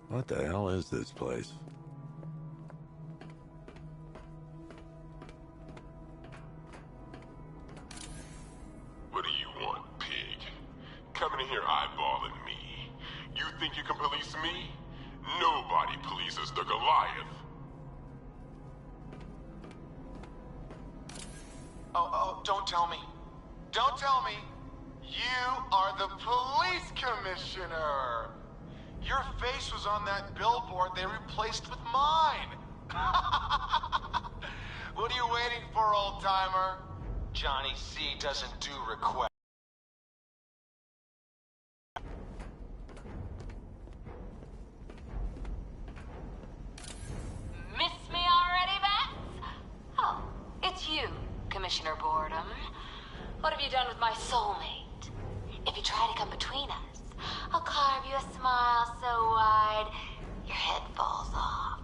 What the hell is this place? What do you want, pig? Coming in here eyeballing me. You think you can police me? Nobody polices the Goliath. Oh, don't tell me. Don't tell me. You are the police commissioner. Your face was on that billboard they replaced with mine. What are you waiting for, old-timer? Johnny C doesn't do requests. Miss me already, Bats? Oh, it's you, Commissioner Boredom. What have you done with my soulmate? If you try to come between us, I'll carve you a smile so wide, your head falls off.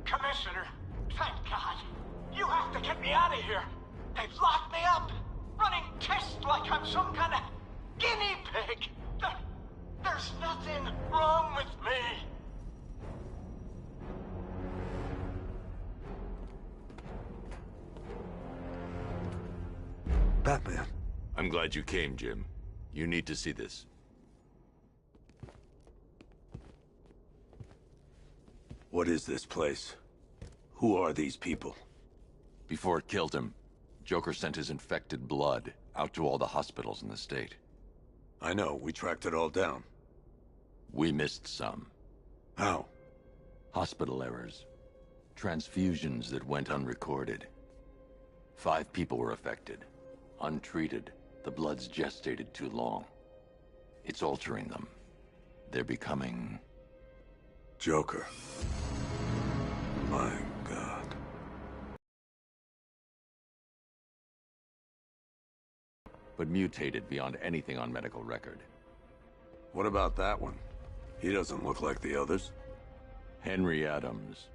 Commissioner, thank God. You have to get me out of here. They've locked me up, running tests like I'm some kind of guinea pig. There's nothing wrong with me. Batman. I'm glad you came, Jim. You need to see this. What is this place? Who are these people? Before it killed him, Joker sent his infected blood out to all the hospitals in the state. I know, we tracked it all down. We missed some. How? Hospital errors. Transfusions that went unrecorded. 5 people were affected. Untreated, the blood's gestated too long. It's altering them. They're becoming... Joker. My God. But mutated beyond anything on medical record. What about that one? He doesn't look like the others. Henry Adams.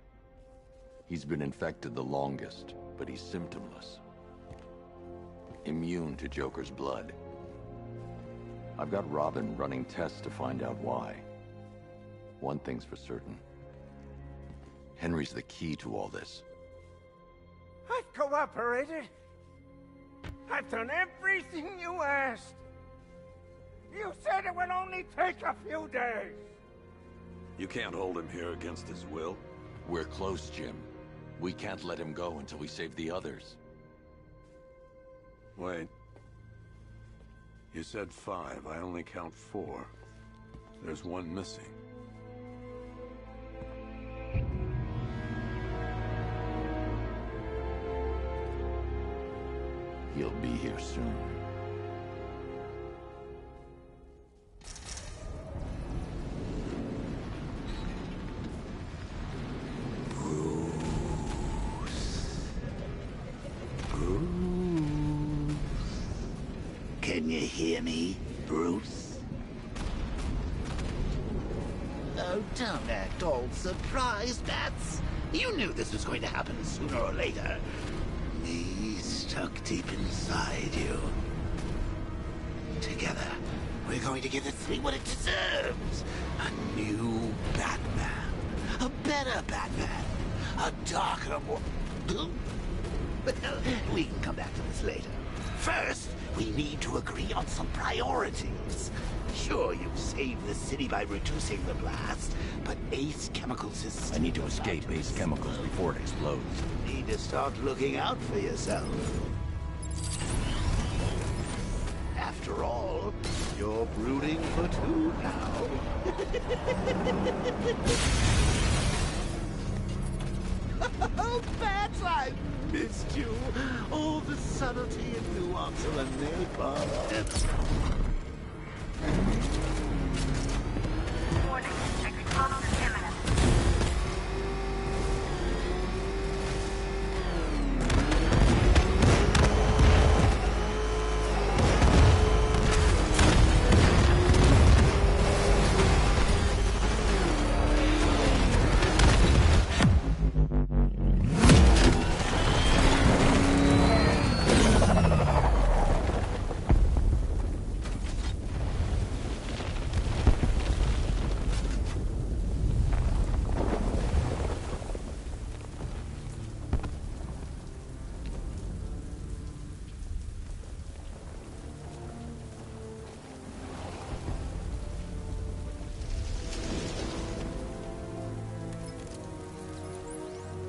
He's been infected the longest, but he's symptomless. Immune to Joker's blood. I've got Robin running tests to find out why. One thing's for certain. Henry's the key to all this. I've cooperated. I've done everything you asked. You said it would only take a few days. You can't hold him here against his will. We're close, Jim. We can't let him go until we save the others. Wait. You said 5. I only count 4. There's one missing. He'll be here soon. Can you hear me, Bruce? Oh, don't act all surprised, Bats. You knew this was going to happen sooner or later. Me stuck deep inside you. Together, we're going to give this city what it deserves. A new Batman. A better Batman. A darker, more... But we can come back to this later. First, we need to agree on some priorities. Sure, you saved the city by reducing the blast, but Ace Chemicals is... I need to escape Ace Chemicals before it explodes. You need to start looking out for yourself. After all, you're brooding for 2 now. Oh, Bats, I missed you. All the subtlety and nuance of a napalm. Warning, explosion imminent.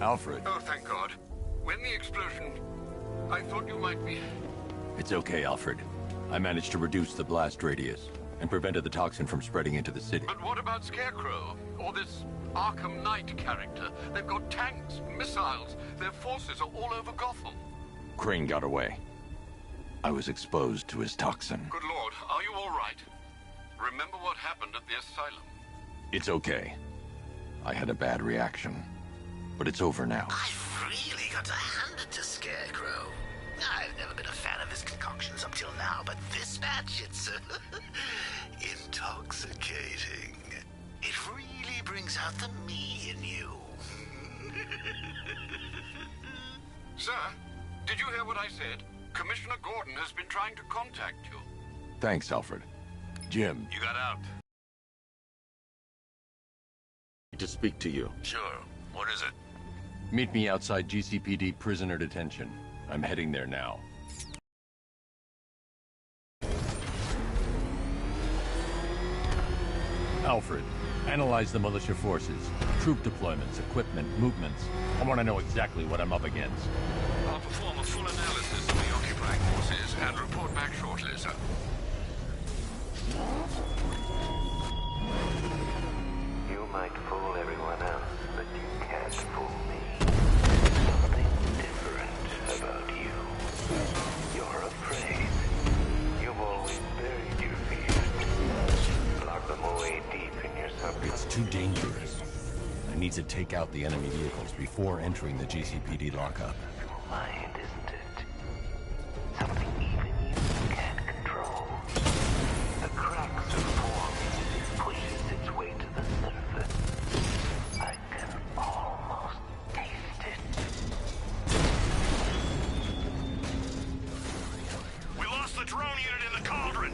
Alfred. Oh, thank God. When the explosion... I thought you might be... It's okay, Alfred. I managed to reduce the blast radius and prevented the toxin from spreading into the city. But what about Scarecrow? Or this Arkham Knight character? They've got tanks, missiles. Their forces are all over Gotham. Crane got away. I was exposed to his toxin. Good Lord, are you all right? Remember what happened at the asylum? It's okay. I had a bad reaction. But it's over now. I've really got to hand it to Scarecrow. I've never been a fan of his concoctions up till now, but this match, it's intoxicating. It really brings out the me in you. Sir, did you hear what I said? Commissioner Gordon has been trying to contact you. Thanks, Alfred. Jim. You got out. To speak to you. Sure. What is it? Meet me outside GCPD prisoner detention. I'm heading there now. Alfred, analyze the militia forces, troop deployments, equipment, movements. I want to know exactly what I'm up against. I'll perform a full analysis of the occupying forces and report back shortly, sir. You might fool everyone else, but you can't fool me. Something different about you. You're afraid. You've always buried your fears. Lock them away deep in your subconscious. It's too dangerous. I need to take out the enemy vehicles before entering the GCPD lockup. Mind, isn't it? Something even you can't control. The cracks are forming as it pushes its way to the surface. I can almost taste it. We lost the drone unit in the cauldron!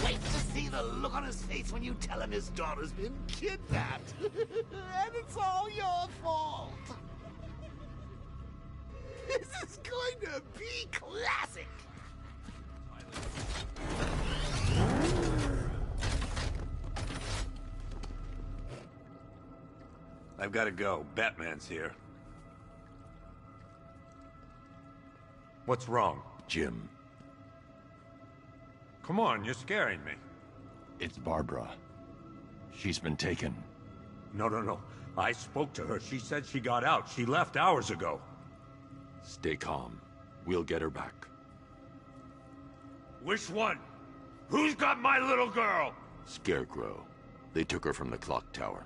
Wait to see the look on his face when you tell him his daughter's been kidnapped. And it's all your fault. This is going to be classic. I've got to go. Batman's here. What's wrong? Jim, Come on, you're scaring me. it's Barbara. She's been taken. No. I spoke to her. She said she got out. She left hours ago. Stay calm. We'll get her back. Which one? Who's got my little girl? Scarecrow. They took her from the clock tower.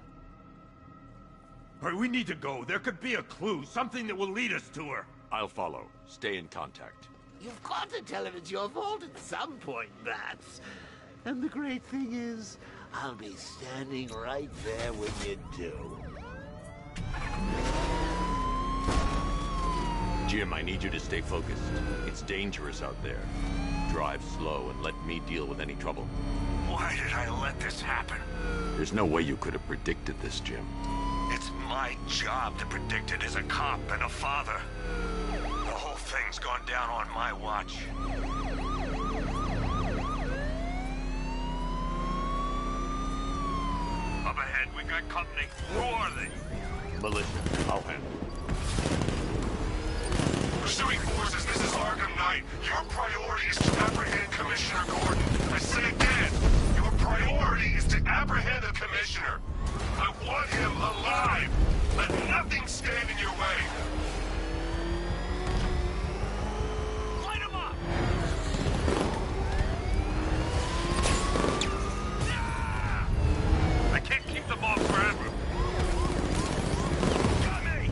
All right, we need to go. There could be a clue, something that will lead us to her. I'll follow. Stay in contact. You've got to tell him it's your fault at some point, Bats. And the great thing is, I'll be standing right there when you do. Jim, I need you to stay focused. It's dangerous out there. Drive slow and let me deal with any trouble. Why did I let this happen? There's no way you could have predicted this, Jim. It's my job to predict it as a cop and a father. The whole thing's gone down on my watch. Up ahead, we got company. Who are they? Militia, I'll handle it. Pursuing forces, this is Arkham Knight. Your priority is to apprehend Commissioner Gordon. I say again, your priority is to apprehend the Commissioner. I want him alive. Let nothing stand in your way. Light him up! I can't keep them off forever. Got me!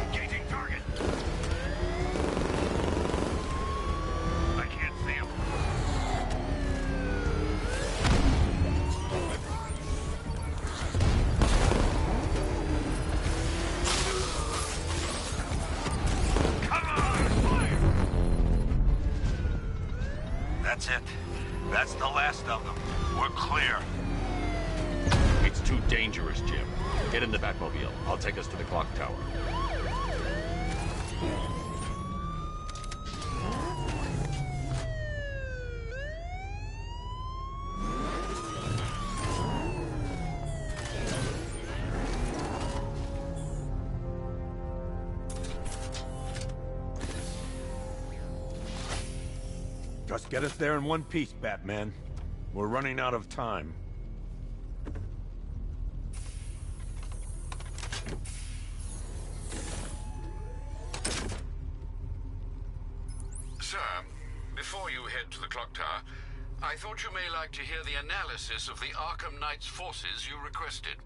Engaging target. I can't see him. Come on, fire! That's it. That's the last of them. We're clear. It's too dangerous, Jim. Get in the Batmobile. I'll take us to the clock tower. Just get us there in one piece, Batman. We're running out of time. Sir, before you head to the clock tower, I thought you may like to hear the analysis of the Arkham Knight's forces you requested.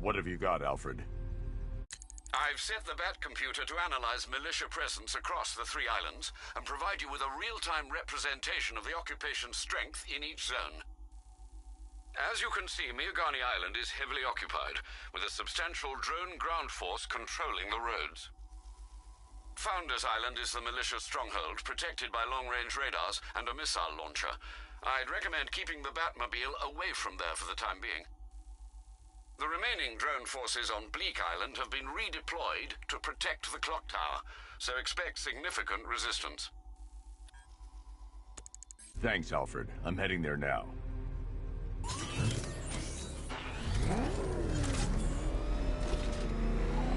What have you got, Alfred? I've set the Bat computer to analyze militia presence across the 3 islands and provide you with a real-time representation of the occupation's strength in each zone. As you can see, Miagani Island is heavily occupied, with a substantial drone ground force controlling the roads. Founders Island is the militia stronghold, protected by long-range radars and a missile launcher. I'd recommend keeping the Batmobile away from there for the time being. The remaining drone forces on Bleak Island have been redeployed to protect the clock tower, so expect significant resistance. Thanks, Alfred. I'm heading there now.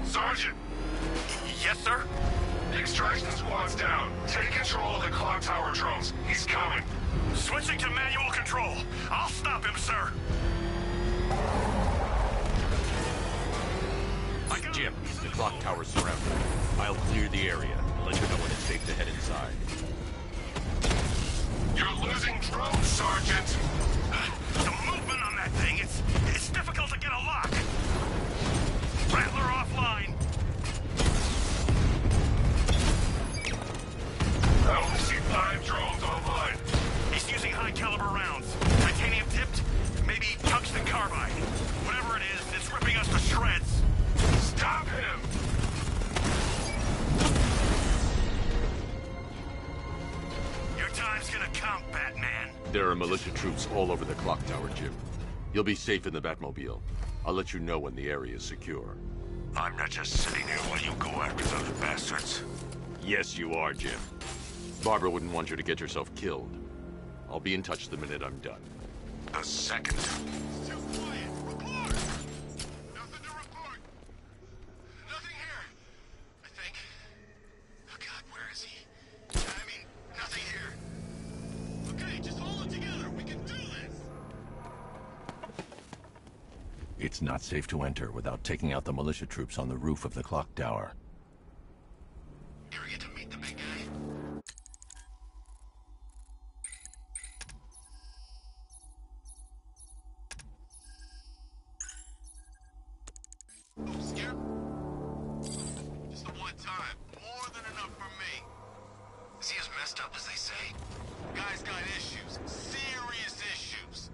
Sergeant! Yes, sir? The extraction squad's down. Take control of the clock tower drones. He's coming. Switching to manual control. I'll stop him, sir. Jim, the clock tower's surrounded. I'll clear the area and let you know when it's safe to head inside. You're losing drones, Sergeant! The movement on that thing, it's difficult to get a lock. Rattler offline. I only see 5 drones online. He's using high-caliber rounds. Titanium tipped, maybe tungsten carbide. Whatever it is, it's ripping us to shreds. Stop him! Your time's gonna come, Batman. There are militia troops all over the clock tower, Jim. You'll be safe in the Batmobile. I'll let you know when the area is secure. I'm not just sitting here while you go after those bastards. Yes, you are, Jim. Barbara wouldn't want you to get yourself killed. I'll be in touch the minute I'm done. The second. It's too quiet. Report! Nothing to report. Nothing here. I think. Oh God, where is he? I mean, nothing here. Okay, just hold it together. We can do this. It's not safe to enter without taking out the militia troops on the roof of the clock tower. You ever get to meet the big guy? Oh, scared? Just the one time. More than enough for me. Is he as messed up as they say? Guy's got issues. Serious issues.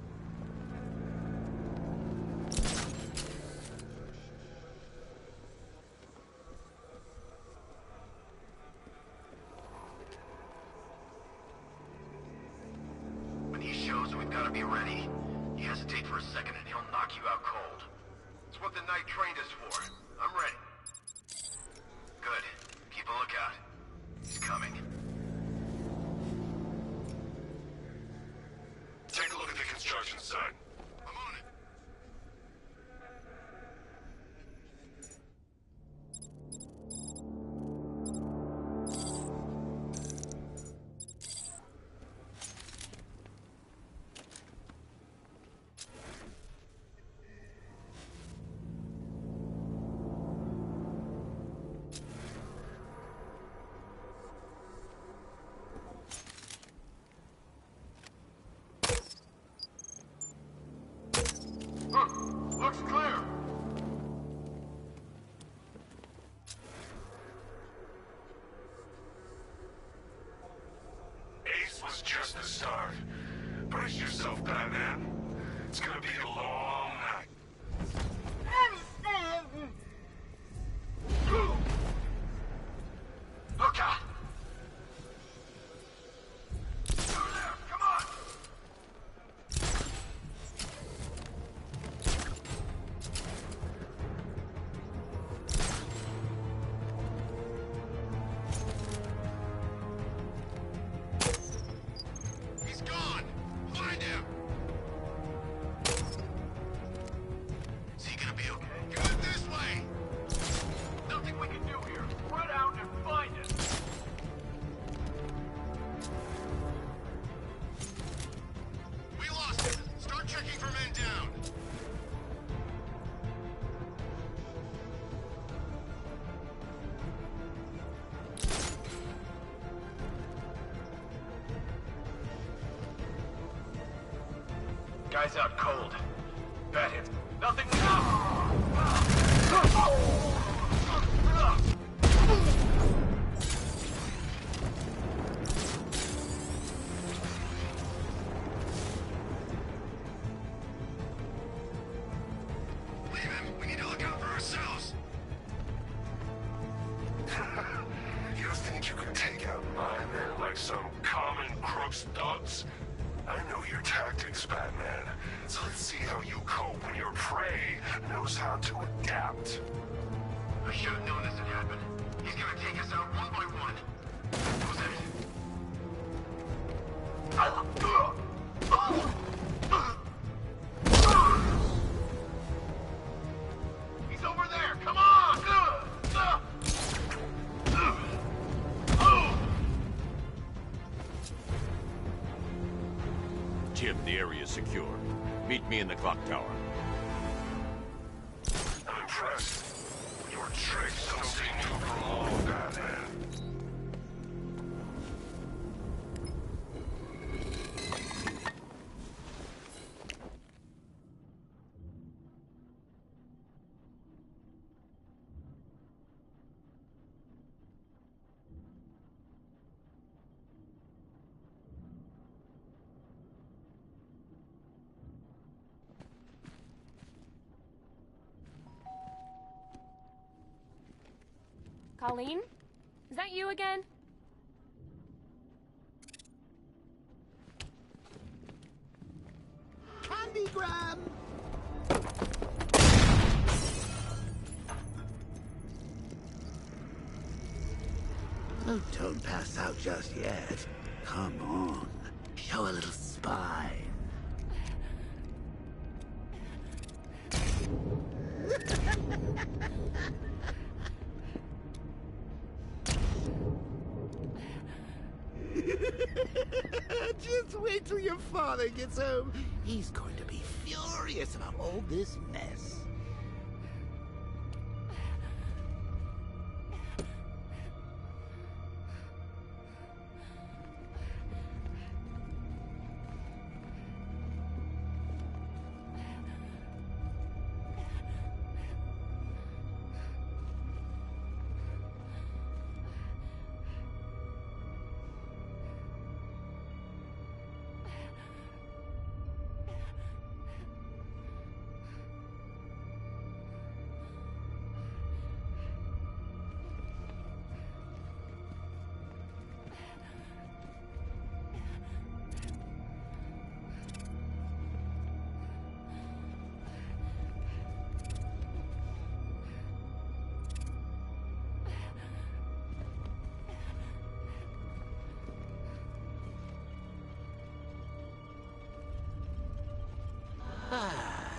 When he shows, we've got to be ready. You hesitate for a second and he'll knock you out cold. It's what the Knight trained us for. I'm ready. Good. Keep a lookout. He's coming. Take a look at the construction site. I'm on it. Looks clear. Ace was just the start. Brace yourself, Batman. It's gonna be a long night. Look out! Over there, come on! Checking for men down. Guy's out cold. Bad hits. Nothing. Leave him. We need to look out for ourselves. You think you can take out my men like some common crooks thugs? I know your tactics, Batman. So let's see how you cope when your prey knows how to adapt. I should have known this would happen. He's gonna take us out one by one. Who's it? He's over there. Come on! Jim, the area is secure. Meet me in the clock tower. I'm impressed. Your tricks don't seem too prolonged, Batman. Colleen? Is that you again? Candygram! Oh, don't pass out just yet. Come on. Show a little spine. Just wait till your father gets home. He's going to be furious about all this mess.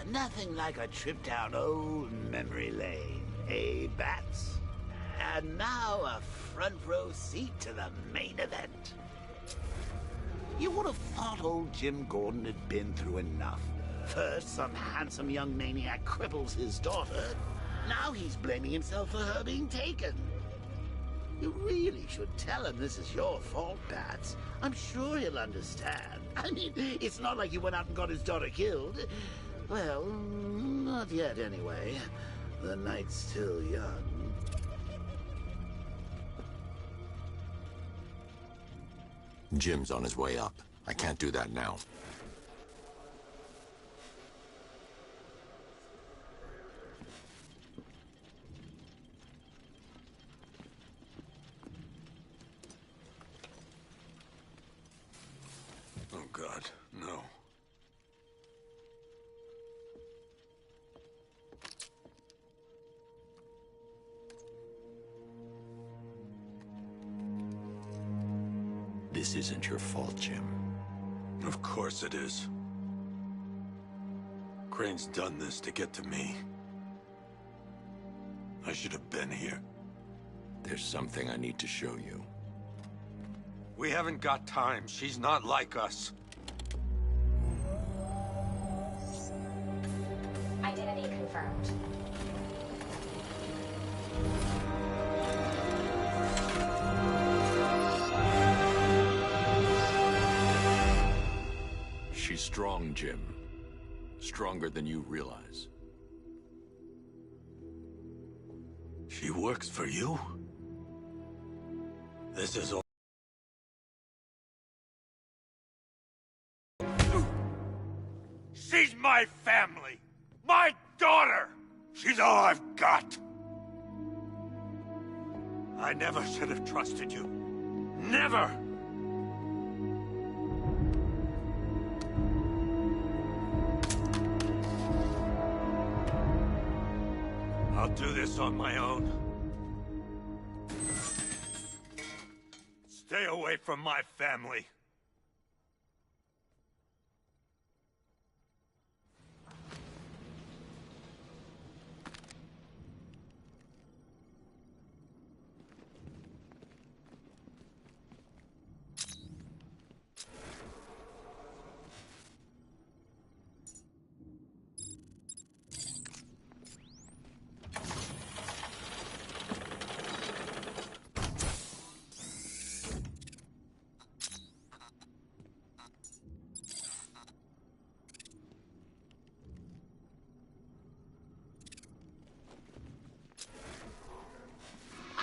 Nothing like a trip down old memory lane, eh, Bats? And now a front row seat to the main event. You would have thought old Jim Gordon had been through enough. First, some handsome young maniac cripples his daughter. Now he's blaming himself for her being taken. You really should tell him this is your fault, Bats. I'm sure he'll understand. I mean, it's not like you went out and got his daughter killed. Well, not yet anyway. The night's still young. Jim's on his way up. I can't do that now. Oh, God, no. This isn't your fault, Jim. Of course it is. Crane's done this to get to me. I should have been here. There's something I need to show you. We haven't got time. She's not like us. confirmed. She's strong, Jim. Stronger than you realize. She works for you? This is all... She's my family! My daughter! She's all I've got! I never should have trusted you. Never! I'll do this on my own. Stay away from my family.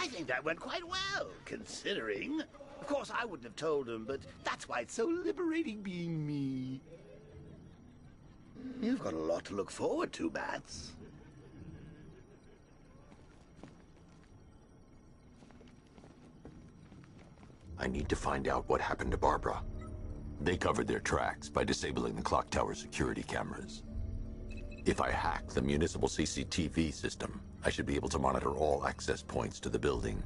I think that went quite well, considering. Of course, I wouldn't have told him, but that's why it's so liberating being me. You've got a lot to look forward to, Bats. I need to find out what happened to Barbara. They covered their tracks by disabling the clock tower security cameras. If I hack the municipal CCTV system, I should be able to monitor all access points to the building.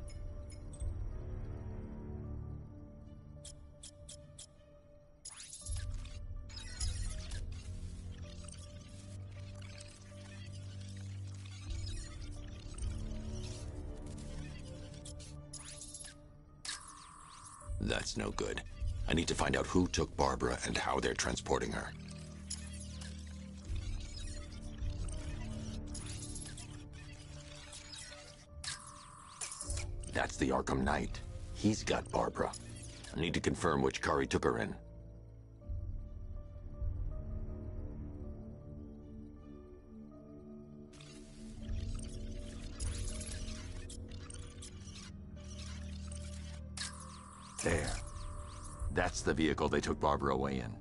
That's no good. I need to find out who took Barbara and how they're transporting her. That's the Arkham Knight. He's got Barbara. I need to confirm which car he took her in. There. That's the vehicle they took Barbara away in.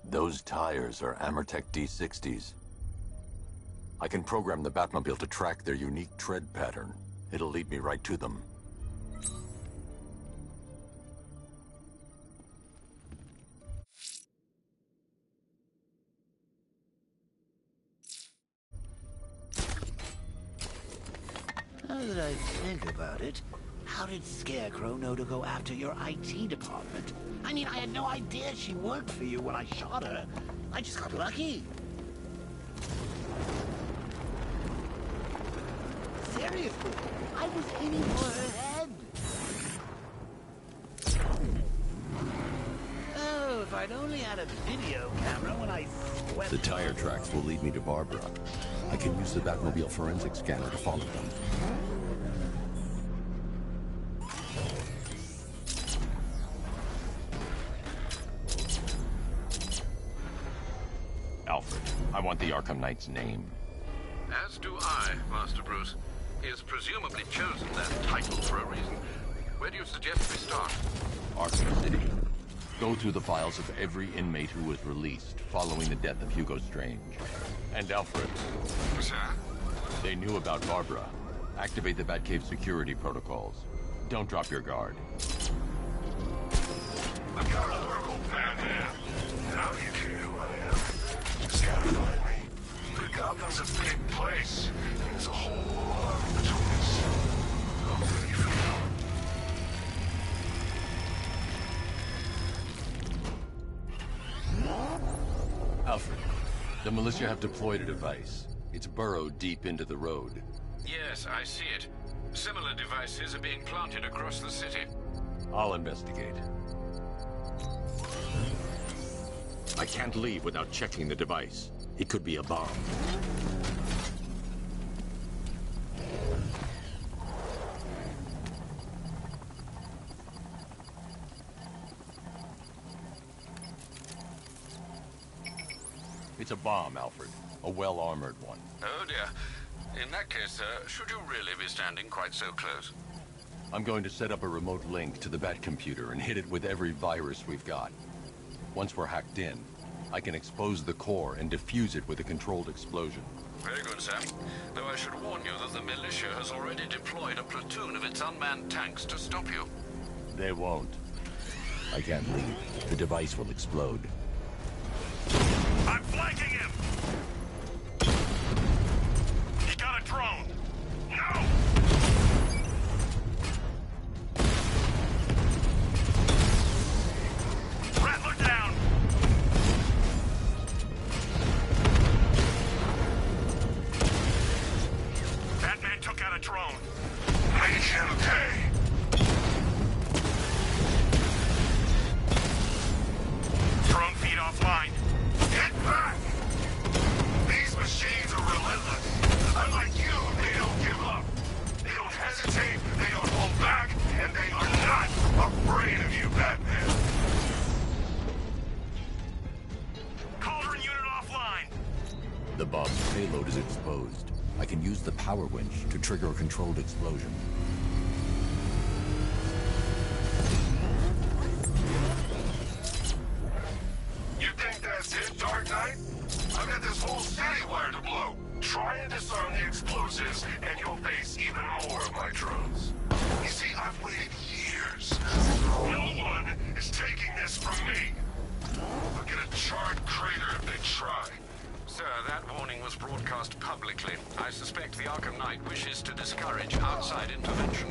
Those tires are Amertech D60s. I can program the Batmobile to track their unique tread pattern. It'll lead me right to them. Now that I think about it, how did Scarecrow know to go after your IT department? I mean, I had no idea she worked for you when I shot her. I just got lucky. Seriously, I was aiming for her head. Oh, if I'd only had a video camera when I swept... The tire tracks will lead me to Barbara. I can use the Batmobile forensic scanner to follow them. Alfred, I want the Arkham Knight's name. As do I, Master Bruce. He has presumably chosen that title for a reason. Where do you suggest we start? Arkham City. Go through the files of every inmate who was released following the death of Hugo Strange. And Alfred. Sir? They knew about Barbara. Activate the Batcave security protocols. Don't drop your guard. I'm not a local Batman. Now you care who I am. Just gotta find me. But Gotham's a big place. There's a whole lot between us. I'm ready for you. Alfred, the militia have deployed a device. It's burrowed deep into the road. Yes, I see it. Similar devices are being planted across the city. I'll investigate. I can't leave without checking the device. It could be a bomb. It's a bomb, Alfred. A well-armored one. Oh dear. In that case, should you really be standing quite so close? I'm going to set up a remote link to the Bat computer and hit it with every virus we've got. Once we're hacked in, I can expose the core and defuse it with a controlled explosion. Very good, Sam. Though I should warn you that the militia has already deployed a platoon of its unmanned tanks to stop you. They won't. I can't leave. The device will explode. I'm flanking him! He got a drone! No! Rattler down! Batman took out a drone. Make him pay! Drone feed offline. Get back! These machines are relentless. Unlike you, they don't give up. They don't hesitate, they don't hold back, and they are not afraid of you, Batman. Cauldron unit offline. The bomb's payload is exposed. I can use the power winch to trigger a controlled explosion. You think that's it, Dark Knight? I've got this whole city wired to blow. Try and disarm the explosives, and you'll face even more of my drones. You see, I've waited years. No one is taking this from me. I'll get a charred crater if they try. Sir, that warning was broadcast publicly. I suspect the Arkham Knight wishes to discourage outside intervention.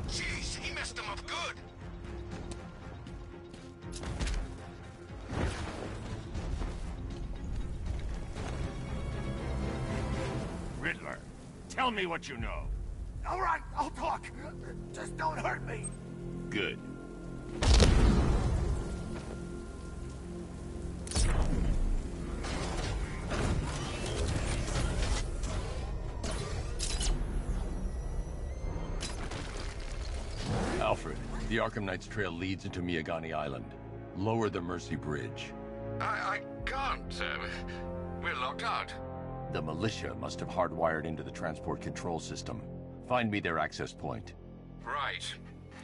Jeez, he messed him up good. Riddler, tell me what you know. All right, I'll talk. Just don't hurt me. Good. Alfred, the Arkham Knight's trail leads into Miagani Island. Lower the Mercy Bridge. I can't, we're locked out. The militia must have hardwired into the transport control system. Find me their access point. Right.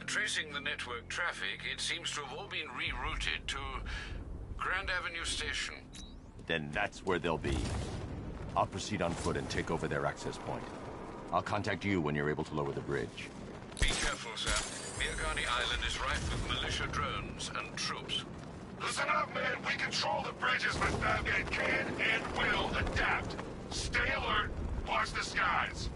Tracing the network traffic, it seems to have all been rerouted to Grand Avenue Station. Then that's where they'll be. I'll proceed on foot and take over their access point. I'll contact you when you're able to lower the bridge. Be careful, sir. Miagani Island is rife with militia drones and troops. Listen up, man. We control the bridges, but Batman can and will adapt. Stay alert. Watch the skies.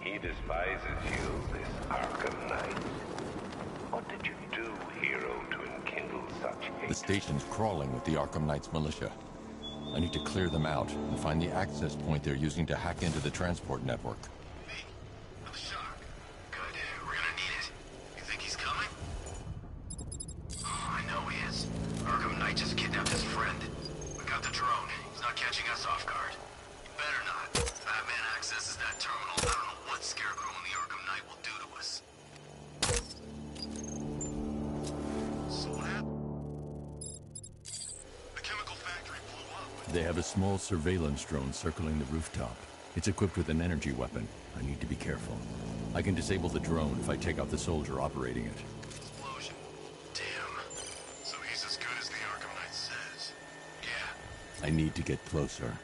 He despises you, this Arkham Knight. What did you do, hero, to enkindle such hate? The station's crawling with the Arkham Knight's militia. I need to clear them out and find the access point they're using to hack into the transport network. Me? I'm shocked. Good. We're gonna need it. You think he's coming? Oh, I know he is. Arkham Knight just kidnapped his friend. We got the drone. He's not catching us off guard. He better not. Batman accesses that terminal. I don't know what Scarecrow and the Arkham Knight will do to us. So what happened? The chemical factory blew up. They have a small surveillance drone circling the rooftop. It's equipped with an energy weapon. I need to be careful. I can disable the drone if I take out the soldier operating it. Explosion. Damn. So he's as good as the Arkham Knight says. Yeah. I need to get closer.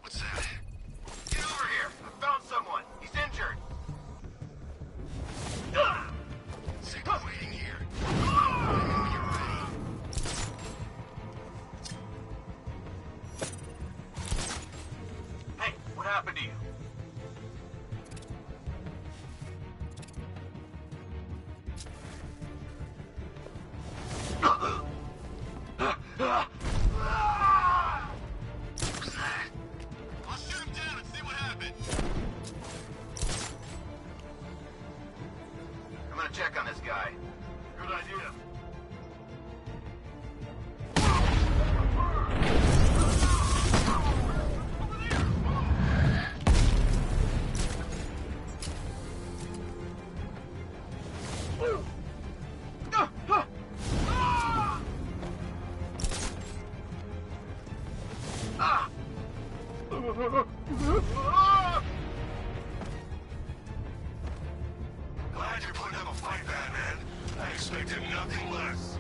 What's that? Get over here! I found someone! He's injured! I'll shoot him down and see what happens. I'm gonna check on this guy. Good idea. Glad you're putting up a fight, Batman. I expected nothing less.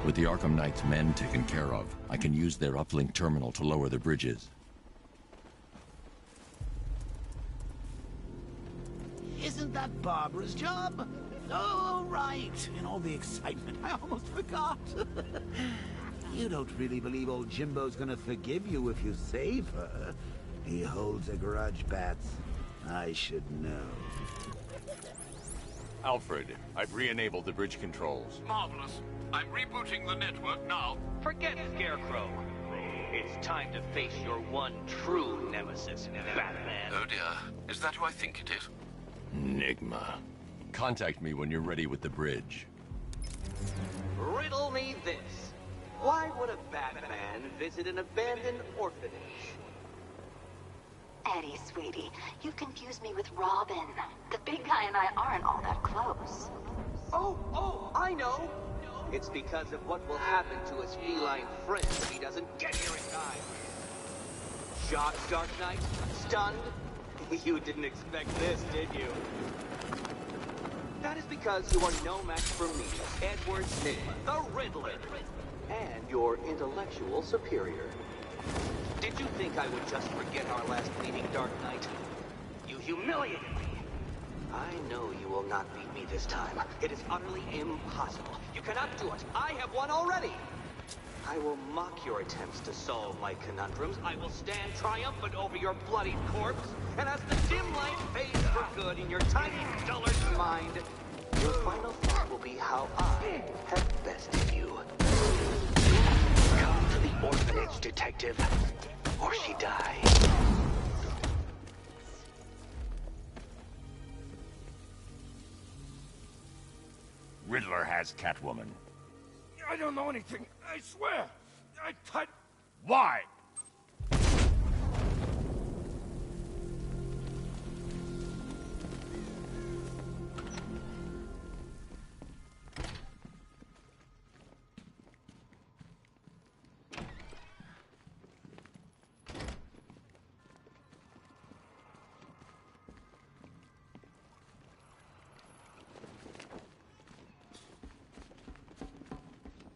With the Arkham Knight's men taken care of, I can use their uplink terminal to lower the bridges. Isn't that Barbara's job? Oh, right. In all the excitement, I almost forgot. You don't really believe old Jimbo's gonna forgive you if you save her. He holds a grudge, Bats. I should know. Alfred, I've re-enabled the bridge controls. Marvelous. I'm rebooting the network now. Forget Scarecrow. It's time to face your one true nemesis, Batman. Oh dear. Is that who I think it is? Enigma. Contact me when you're ready with the bridge. Riddle me this. Why would a Batman visit an abandoned orphanage? Eddie, sweetie, you confused me with Robin. The big guy and I aren't all that close. Oh, I know. It's because of what will happen to his feline friend if he doesn't get here in time. Shocked, Dark Knight? Stunned? You didn't expect this, did you? That is because you are no match for me, Edward Nigma, the Riddler, and your intellectual superior. Did you think I would just forget our last meeting, Dark Knight? You humiliated me. I know you will not beat me this time. It is utterly impossible. You cannot do it. I have won already. I will mock your attempts to solve my conundrums. I will stand triumphant over your bloodied corpse. And as the dim light fades for good in your tiny, dullard mind, your final thought will be how I have bested you. Come to the orphanage, detective, or she dies. Riddler has Catwoman. I don't know anything. I swear. Why?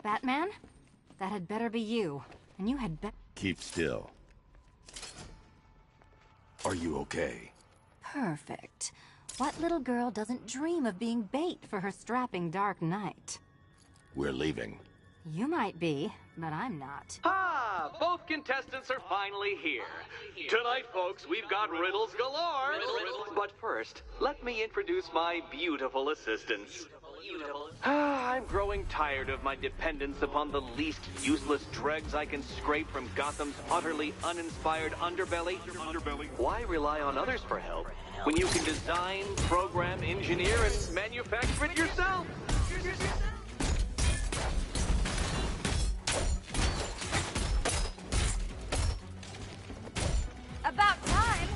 Batman? That had better be you. And you had better... Keep still. Are you okay? Perfect. What little girl doesn't dream of being bait for her strapping Dark Knight? We're leaving. You might be, but I'm not. Ah, both contestants are finally here. Tonight, folks, we've got riddles galore. But first, let me introduce my beautiful assistants. I'm growing tired of my dependence upon the least useless dregs I can scrape from Gotham's utterly uninspired underbelly. Why rely on others for help when you can design, program, engineer, and manufacture it yourself? About time!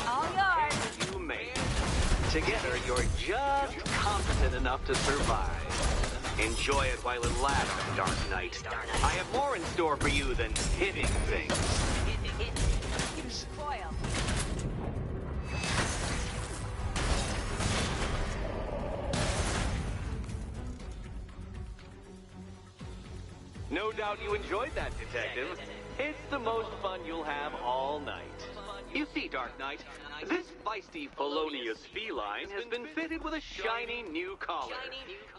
All yours! You made it. Together, you're just competent enough to survive. Enjoy it while it lasts, Dark Knight. I have more in store for you than hitting things. Spoil. No doubt you enjoyed that, Detective. It's the most fun you'll have all night. You see, Dark Knight, this feisty felonious feline has been fitted with a shiny new collar.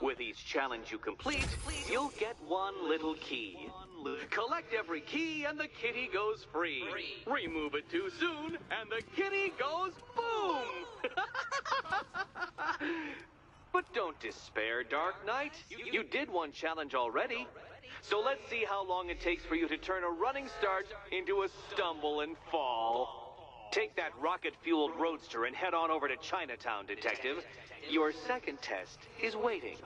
With each challenge you complete, you'll get one little key. Collect every key and the kitty goes free. Remove it too soon and the kitty goes boom! But don't despair, Dark Knight. You did one challenge already. So let's see how long it takes for you to turn a running start into a stumble and fall. Take that rocket-fueled roadster and head on over to Chinatown, Detective. Your second test is waiting.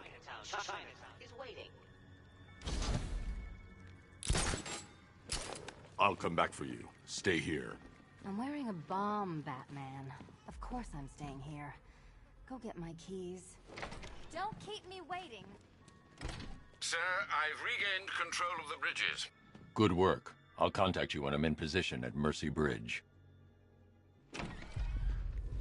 I'll come back for you. Stay here. I'm wearing a bomb, Batman. Of course I'm staying here. Go get my keys. Don't keep me waiting. Sir, I've regained control of the bridges. Good work. I'll contact you when I'm in position at Mercy Bridge.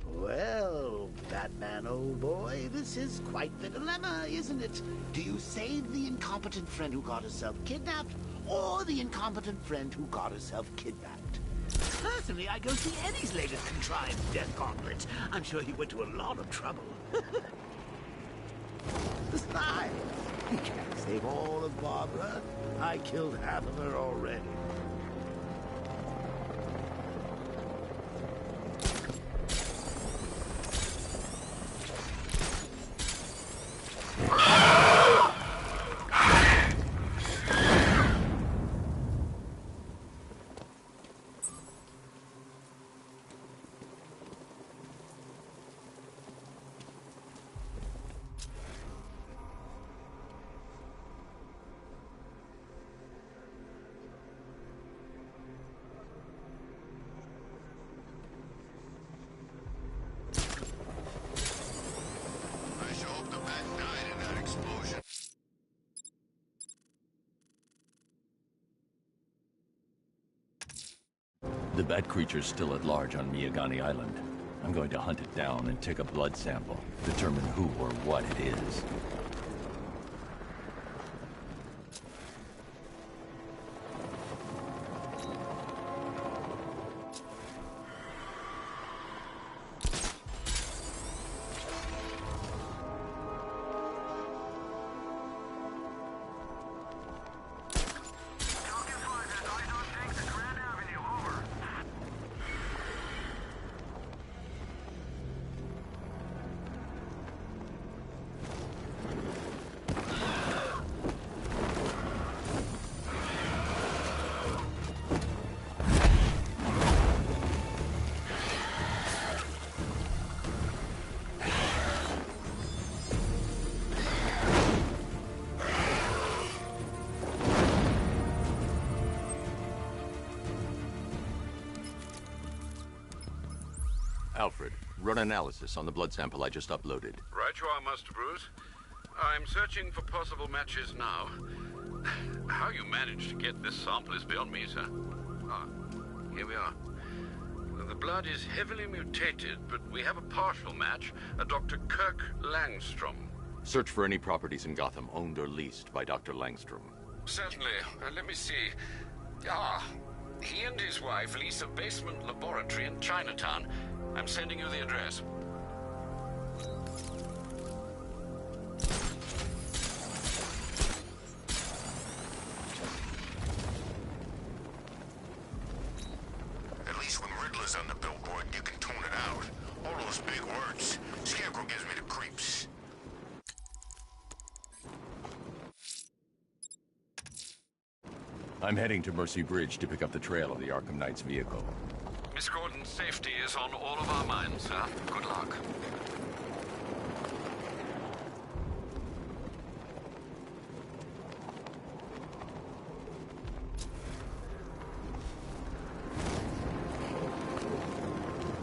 Well, Batman, old boy, this is quite the dilemma, isn't it? Do you save the incompetent friend who got herself kidnapped, or the incompetent friend who got herself kidnapped? Personally, I go see Eddie's latest contrived death gauntlet. I'm sure he went to a lot of trouble. Besides, he can't save all of Barbara. I killed half of her already. The bat creature's still at large on Miyagani Island. I'm going to hunt it down and take a blood sample, determine who or what it is. Alfred, run analysis on the blood sample I just uploaded. Right you are, Master Bruce. I'm searching for possible matches now. How you managed to get this sample is beyond me, sir. Ah, here we are. The blood is heavily mutated, but we have a partial match, a Dr. Kirk Langstrom. Search for any properties in Gotham owned or leased by Dr. Langstrom. Certainly. Let me see. Ah, he and his wife lease a basement laboratory in Chinatown. I'm sending you the address. At least when Riddler's on the billboard, you can tune it out. All those big words. Scarecrow gives me the creeps. I'm heading to Mercy Bridge to pick up the trail of the Arkham Knight's vehicle. Miss Gordon's safety is on all of our minds, sir. Good luck.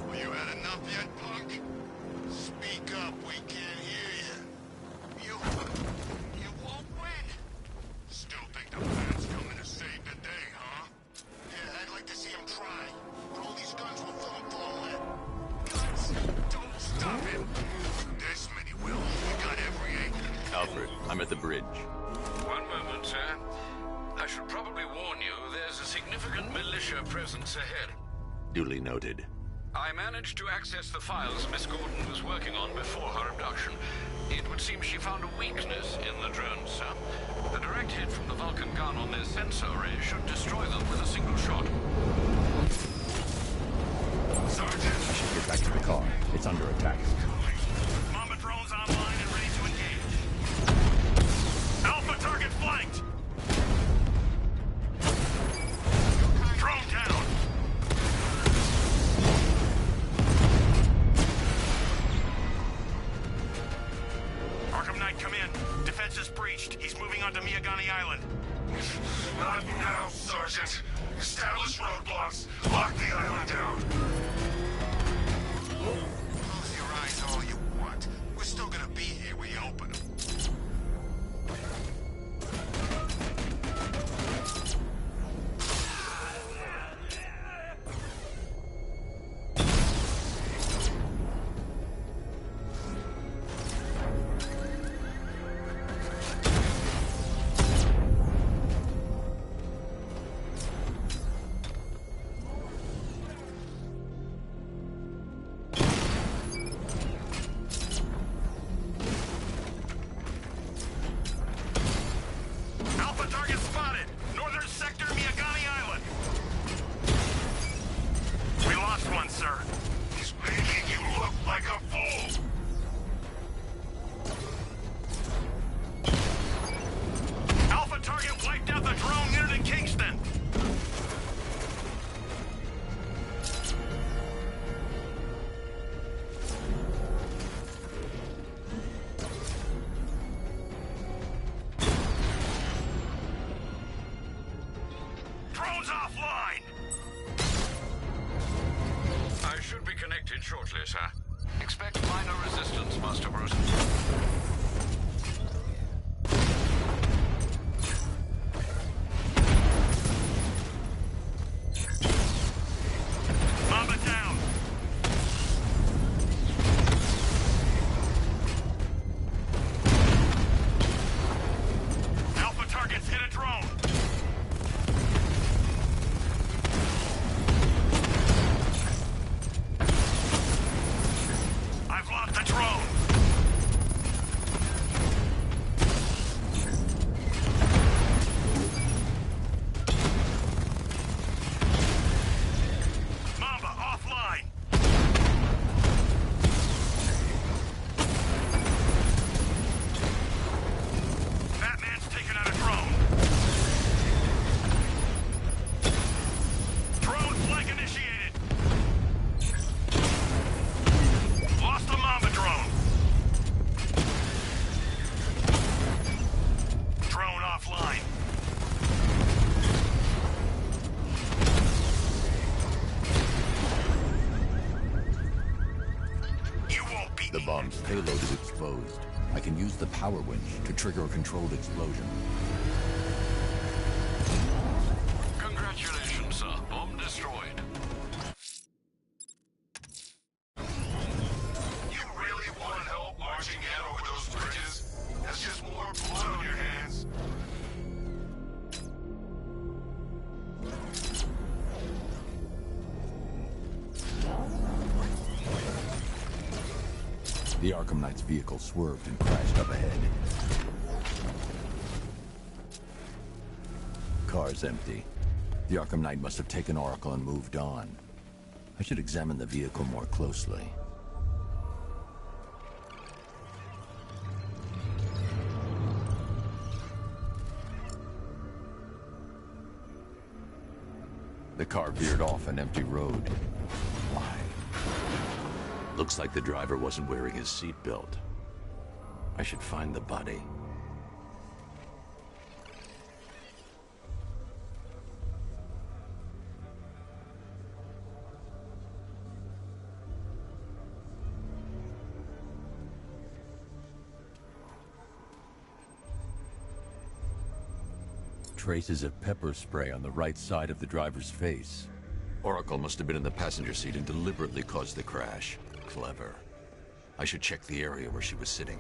Well, you had enough yet, punk? Speak up, we can't hear you. You won't win. Still think the bat's coming to save the day, huh? Yeah, I'd like to see him try. But all these guns will fill him full of lead. Guns! Don't stop him! This many will. We got every angle. Alfred, I'm at the bridge. One moment, sir. I should probably warn you, there's a significant militia presence ahead. Duly noted. I managed to access the files Miss Gordon was working on before her abduction. It would seem she found a weakness in the drones, sir. The direct hit from the Vulcan gun on their sensor array should destroy them with a single shot. Sergeant! I should get back to the car. It's under attack. Mamba drones online and ready to engage. Alpha target flanked! Drone down! Arkham Knight, come in. Defense is breached. He's moving onto Miyagani Island. Not now, Sergeant. Establish roadblocks. Lock the island down. Close your eyes all you want. We're still gonna be here when you open them. Alpha target spotted! Northern sector, Miyagani Island! We lost one, sir. He's making you look like a fool. Alpha target wiped out the drone near to Kingston! Drone's offline! I should be connected shortly, sir. Expect minor resistance, Master Bruce. Mamba down! Alpha targets hit a drone! I've locked the drone! Mamba offline! Batman's taken out a drone! Drone flank initiated! Lost the Mamba drone! Drone offline! You won't beat The me. bomb's payload is exposed. I can use the power winch to trigger a controlled explosion. Congratulations, sir. Bomb destroyed. You really want help marching in over those bridges? That's just more blood on your hands. The Arkham Knight's vehicle swerved and crashed up ahead. Car's empty. The Arkham Knight must have taken Oracle and moved on. I should examine the vehicle more closely. The car veered off an empty road. Why? Looks like the driver wasn't wearing his seatbelt. I should find the body. Traces of pepper spray on the right side of the driver's face. Oracle must have been in the passenger seat and deliberately caused the crash. Clever. I should check the area where she was sitting.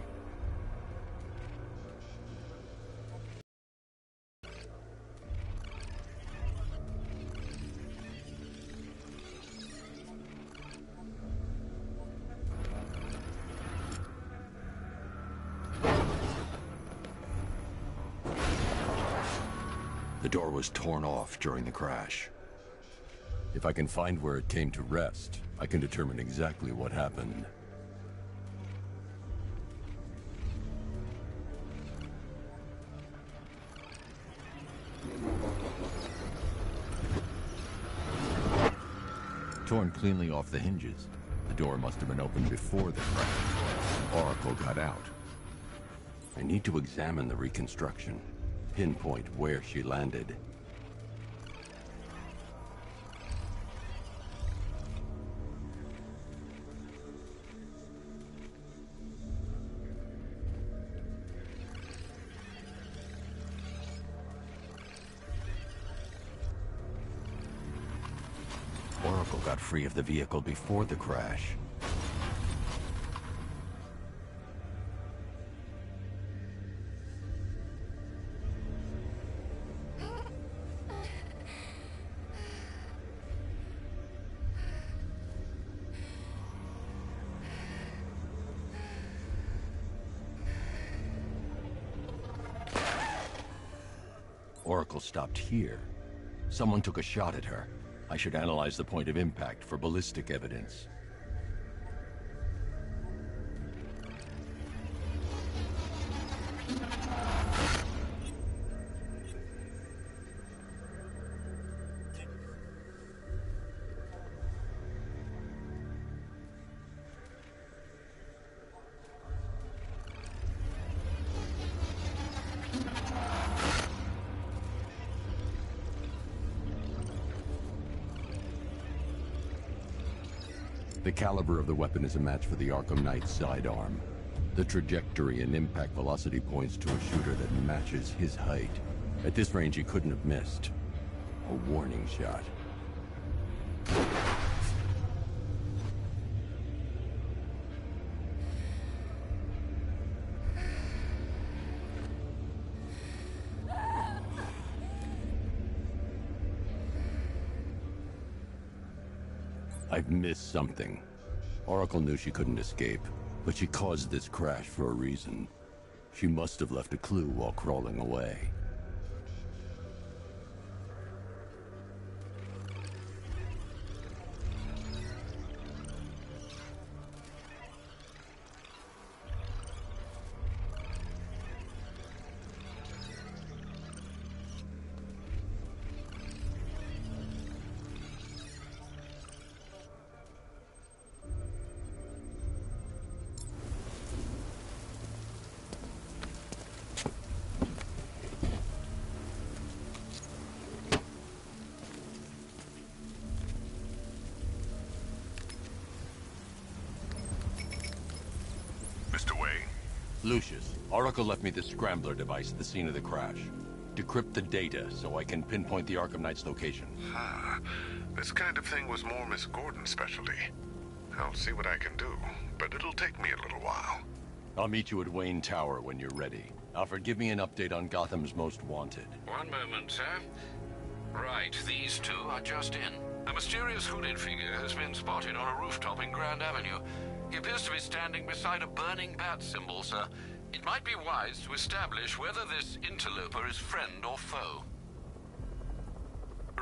The door was torn off during the crash. If I can find where it came to rest, I can determine exactly what happened. Torn cleanly off the hinges. The door must have been opened before the crash. Oracle got out. I need to examine the reconstruction, pinpoint where she landed. Oracle got free of the vehicle before the crash. Oracle stopped here. Someone took a shot at her. I should analyze the point of impact for ballistic evidence. The caliber of the weapon is a match for the Arkham Knight's sidearm. The trajectory and impact velocity points to a shooter that matches his height. At this range, he couldn't have missed. A warning shot. I've missed something. Oracle knew she couldn't escape, but she caused this crash for a reason. She must have left a clue while crawling away. Lucius, Oracle left me the scrambler device at the scene of the crash. Decrypt the data so I can pinpoint the Arkham Knight's location. This kind of thing was more Miss Gordon's specialty. I'll see what I can do, but it'll take me a little while. I'll meet you at Wayne Tower when you're ready. Alfred, give me an update on Gotham's Most Wanted. One moment, sir. Right, these two are just in. A mysterious hooded figure has been spotted on a rooftop in Grand Avenue. He appears to be standing beside a burning bat symbol, sir. It might be wise to establish whether this interloper is friend or foe.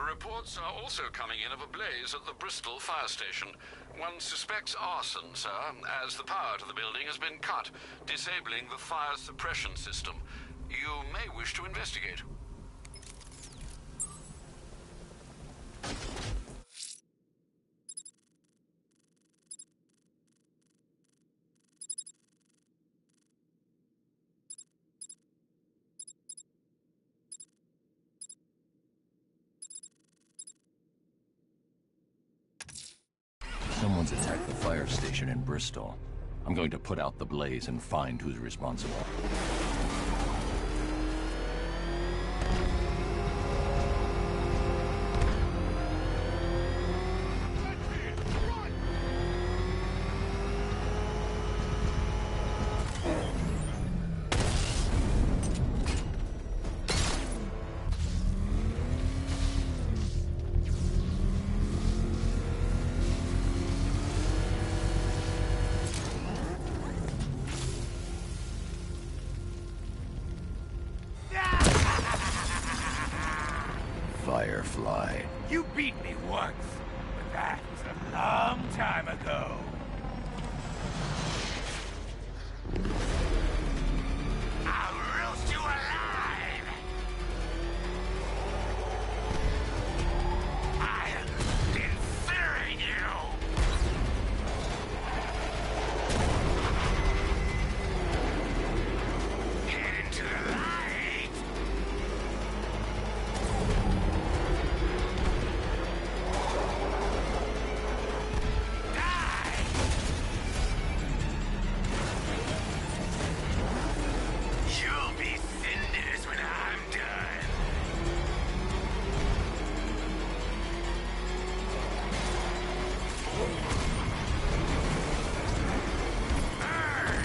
Reports are also coming in of a blaze at the Bristol fire station. One suspects arson, sir, as the power to the building has been cut, disabling the fire suppression system. You may wish to investigate. Someone's attacked the fire station in Bristol. I'm going to put out the blaze and find who's responsible. Firefly. You beat me once, but that was a long time ago. I'll roast you alive! I'll incinerate you! Head into the light! You'll be cinders when I'm done. Burn!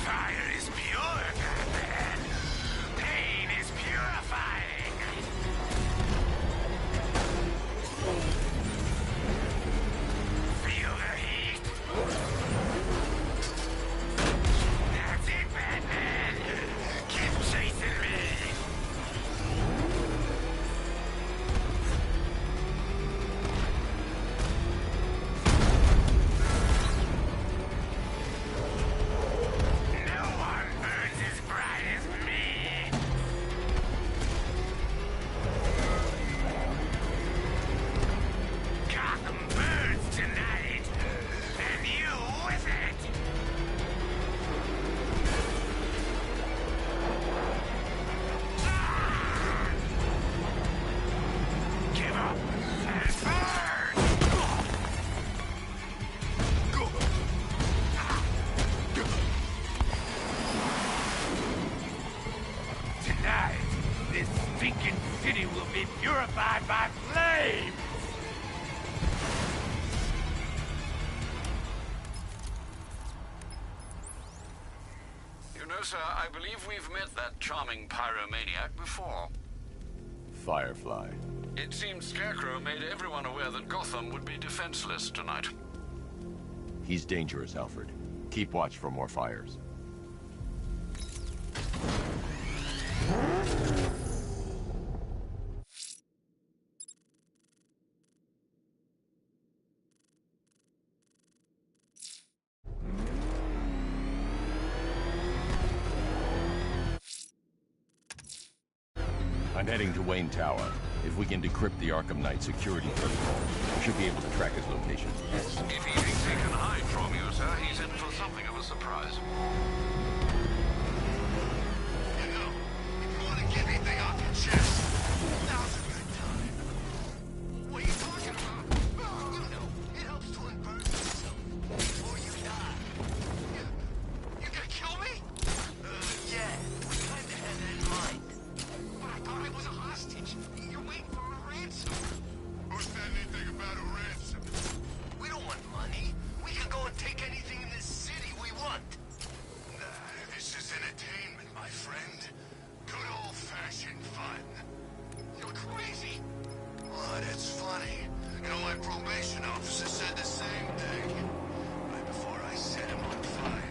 Fire is pure, Batman. Pain is purifying. Feel the heat. That's it, Batman! Keep chasing me! No one burns as bright as me! Gotham burns tonight, and you with it! Give up and burn! Tonight, this stinking city will be purified by flames! You know, sir, I believe we've met that charming pyromaniac before. Firefly. It seems Scarecrow made everyone aware that Gotham would be defenseless tonight. He's dangerous, Alfred. Keep watch for more fires. I'm heading to Wayne Tower. If we can decrypt the Arkham Knight security protocol, we should be able to track his location. If he thinks he can hide from you, sir, he's in for something of a surprise. You know, if you want to get anything off your chest, now's a good time. What are you talking about? You know, it helps to unburden yourself before you die. You gonna kill me? Yeah, we kinda had that in mind. But I thought I was a hostage. You're waiting for a ransom. Who said anything about a ransom? We don't want money. We can go and take anything in this city we want. Nah, this is entertainment, my friend. Good old-fashioned fun. You're crazy. Oh, that's funny. You know, my probation officer said the same thing. Right before I set him on fire.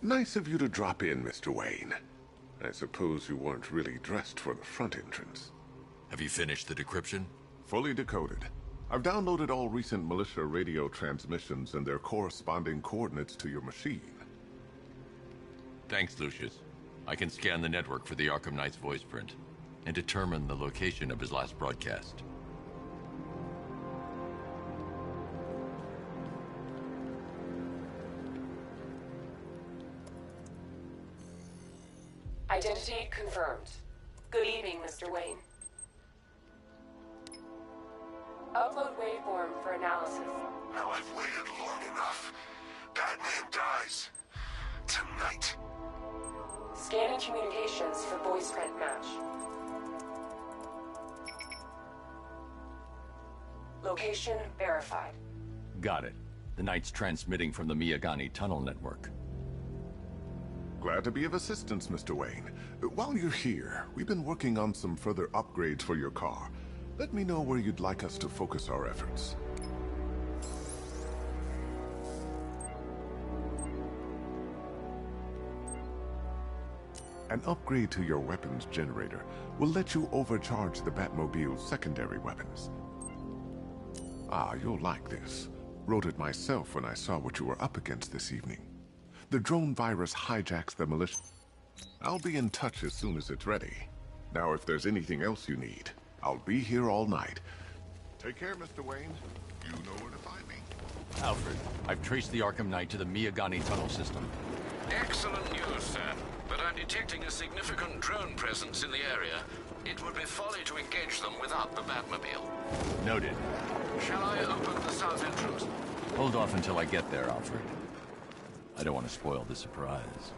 Nice of you to drop in, Mr. Wayne. I suppose you weren't really dressed for the front entrance. Have you finished the decryption? Fully decoded. I've downloaded all recent militia radio transmissions and their corresponding coordinates to your machine. Thanks, Lucius. I can scan the network for the Arkham Knight's voice print and determine the location of his last broadcast. Identity confirmed. Good evening, Mr. Wayne. Upload waveform for analysis. Now I've waited long enough. Batman dies. Tonight. Scanning communications for voice print match. Location verified. Got it. The Knight's transmitting from the Miyagani tunnel network. Glad to be of assistance, Mr. Wayne. While you're here, we've been working on some further upgrades for your car. Let me know where you'd like us to focus our efforts. An upgrade to your weapons generator will let you overcharge the Batmobile's secondary weapons. Ah, you'll like this. Wrote it myself when I saw what you were up against this evening. The drone virus hijacks the militia. I'll be in touch as soon as it's ready. Now, if there's anything else you need, I'll be here all night. Take care, Mr. Wayne. You know where to find me. Alfred, I've traced the Arkham Knight to the Miyagani tunnel system. Excellent news, sir. But I'm detecting a significant drone presence in the area. It would be folly to engage them without the Batmobile. Noted. Shall I open the south entrance? Hold off until I get there, Alfred. I don't want to spoil the surprise.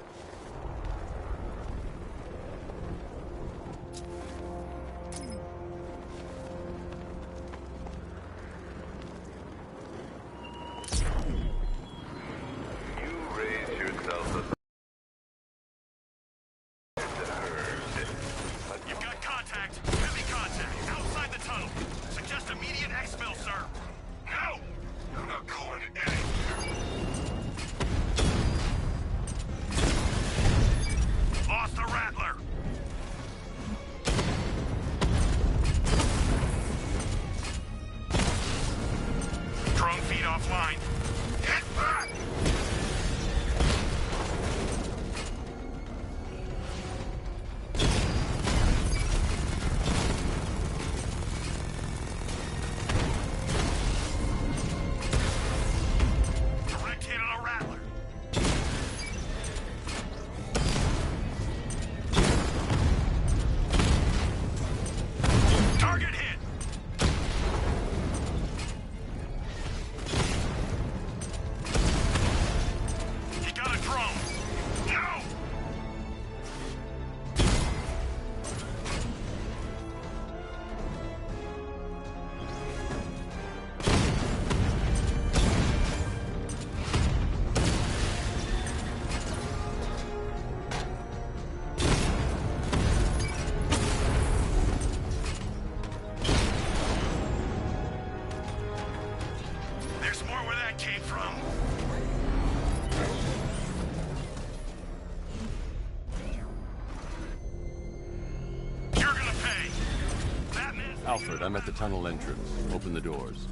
Alfred, I'm at the tunnel entrance. Open the doors.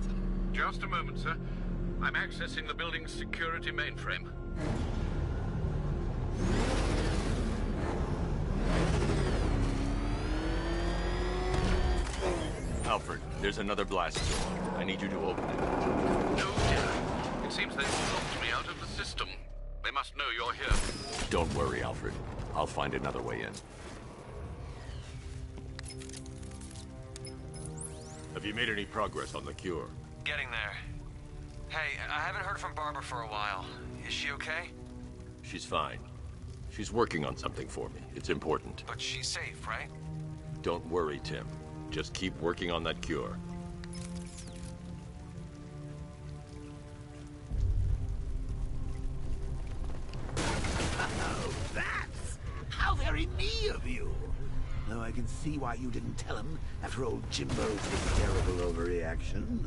Just a moment, sir. I'm accessing the building's security mainframe. Alfred, there's another blast door. I need you to open it. No, dear. It seems they've locked me out of the system. They must know you're here. Don't worry, Alfred. I'll find another way in. Have you made any progress on the cure? Getting there. Hey, I haven't heard from Barbara for a while. Is she okay? She's fine. She's working on something for me. It's important. But she's safe, right? Don't worry, Tim. Just keep working on that cure. Oh, that's how very me of you. Though I can see why you didn't tell him after old Jimbo's terrible overreaction.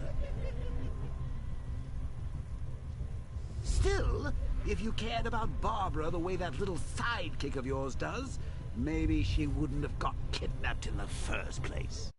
Still, if you cared about Barbara the way that little sidekick of yours does, maybe she wouldn't have got kidnapped in the first place.